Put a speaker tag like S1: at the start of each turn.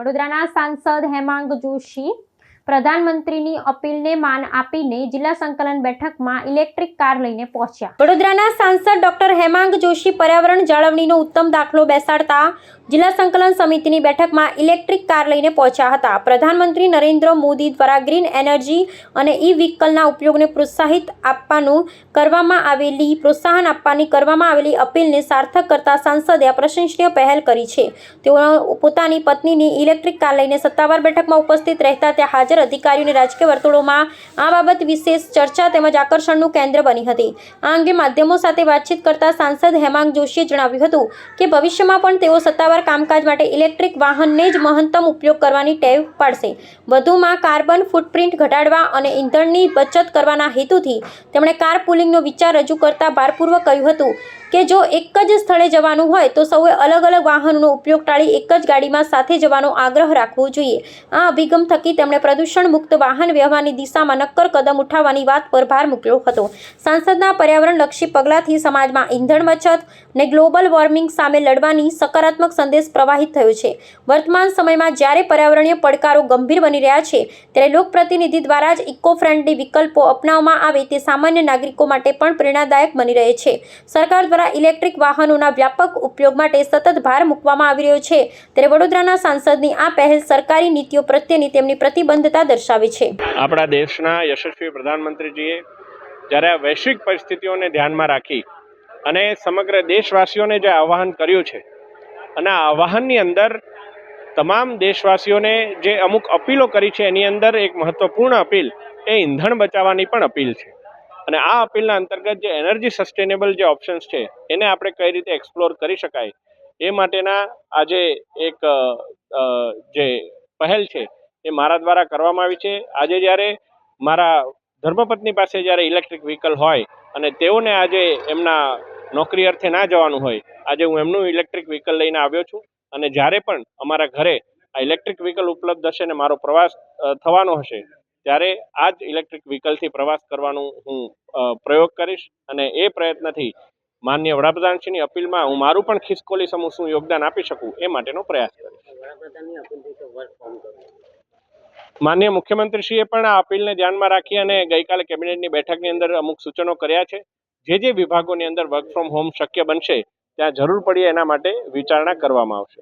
S1: વડોદરાના સાંસદ હેમાંગ જોશી પ્રધાનમંત્રીની અપીલને માન આપીને જિલ્લા સંકલન બેઠકમાં ઇલેક્ટ્રિક કાર લઈને પહોંચ્યા। વડોદરાના સાંસદ ડોક્ટર હેમાંગ જોશી પર્યાવરણ જાળવણીનો ઉત્તમ દાખલો બેસાડતા જિલ્લા સંકલન સમિતિની બેઠકમાં ઇલેક્ટ્રિક કાર લઈને પહોંચ્યા હતા। પ્રધાનમંત્રી નરેન્દ્ર મોદી દ્વારા ગ્રીન એનર્જી અને ઈ વ્હીકલના ઉપયોગને પ્રોત્સાહન આપવાની કરવામાં આવેલી અપીલને સાર્થક કરતા સાંસદે આ પ્રશંસનીય પહેલ કરી છે। તેઓ પોતાની પત્નીની ઇલેક્ટ્રિક કાર લઈને સત્તાવાર બેઠકમાં ઉપસ્થિત રહેતા ત્યાં હાજર અધિકારીઓને રાજકીય વર્તુળોમાં આ બાબત વિશેષ ચર્ચા તેમજ આકર્ષણનું કેન્દ્ર બની હતી। આ અંગે માધ્યમો સાથે વાતચીત કરતા સાંસદ હેમાંગ જોશીએ જણાવ્યું હતું કે ભવિષ્યમાં પણ તેઓ સત્તાવાર કામકાજ માટે ઇલેક્ટ્રિક વાહનને જ મહત્તમ ઉપયોગ કરવાની ટેવ પાડશે। વધુમાં કાર્બન ફૂટપ્રિન્ટ ઘટાડવા અને ઇંધણની બચત કરવાના હેતુથી તેમણે કાર પુલિંગનો વિચાર રજૂ કરતા ભારપૂર્વક કહ્યું હતું કે જો એક જ સ્થળે જવાનું હોય તો સૌએ અલગ અલગ વાહનોનો ઉપયોગ ટાળી એક જ ગાડીમાં સાથે જવાનો આગ્રહ રાખવો જોઈએ। આ અભિગમ થકી તેમણે પ્રદૂષણ મુક્ત વાહન વ્યવહારની દિશામાં નક્કર કદમ ઉઠાવવાની વાત પર ભાર મૂક્યો હતો। સાંસદના પર્યાવરણલક્ષી પગલાંથી સમાજમાં ઇંધણ બચત અને ગ્લોબલ વોર્મિંગ સામે લડવાની સકારાત્મક સંદેશ પ્રવાહિત થયો છે। વર્તમાન સમયમાં જ્યારે પર્યાવરણીય પડકારો ગંભીર બની રહ્યા છે ત્યારે લોકપ્રતિનિધિ દ્વારા જ ઇકો ફ્રેન્ડલી વિકલ્પો અપનાવવામાં આવે તે સામાન્ય નાગરિકો માટે પણ પ્રેરણાદાયક બની રહે છે। સરકાર દ્વારા ઇલેક્ટ્રિક વાહનોના વ્યાપક ઉપયોગ માટે સતત ભાર મૂકવામાં આવી રહ્યો છે ત્યારે વડોદરાના સાંસદની આ પહેલ સરકારી નીતિઓ પ્રત્યેની તેમની પ્રતિબદ્ધતા દર્શાવે છે।
S2: આપણા દેશના યશસ્વી પ્રધાનમંત્રીજીએ જ્યારે આ વૈશ્વિક પરિસ્થિતિઓને ધ્યાનમાં રાખી અને સમગ્ર દેશવાસીઓને જે આહ્વાન કર્યું છે અને આ આહ્વાનની અંદર તમામ દેશવાસીઓને જે અમુક અપીલો કરી છે એની અંદર એક મહત્વપૂર્ણ અપીલ એ ઈંધણ બચાવવાની પણ અપીલ છે અને આ અપીલના અંતર્ગત જે એનર્જી સસ્ટેનેબલ જે ઓપ્શન્સ છે એને આપણે કઈ રીતે એક્સપ્લોર કરી શકાય એ માટેના આજે એક જે પહેલ છે એ મારા દ્વારા કરવામાં આવી છે। આજે જ્યારે મારા ધર્મપત્ની પાસે જ્યારે ઇલેક્ટ્રિક વ્હીકલ હોય અને તેઓને આજે એમના નોકરી અર્થે ના જવાનું હોય, આજે હું એમનું ઇલેક્ટ્રિક વ્હીકલ લઈને આવ્યો છું અને જ્યારે પણ અમારા ઘરે આ ઇલેક્ટ્રિક વ્હીકલ ઉપલબ્ધ હશે અને મારો પ્રવાસ થવાનો હશે ત્યારે આ જ ઇલેક્ટ્રિક વ્હીકલથી પ્રવાસ કરવાનું હું પ્રયોગ કરીશ અને એ પ્રયત્નથી માનનીય વડાપ્રધાનશ્રીની અપીલમાં હું મારું પણ ખિસકોલી સમૂહ શું યોગદાન આપી શકું એ માટેનો પ્રયાસ કરીશ। માનનીય મુખ્યમંત્રીશ્રીએ પણ આ અપીલને ધ્યાનમાં રાખી અને ગઈકાલે કેબિનેટની બેઠકની અંદર અમુક સૂચનો કર્યા છે। જે વિભાગોની અંદર વર્ક ફ્રોમ હોમ શક્ય બનશે ત્યાં જરૂર પડીએ એના માટે વિચારણા કરવામાં આવશે।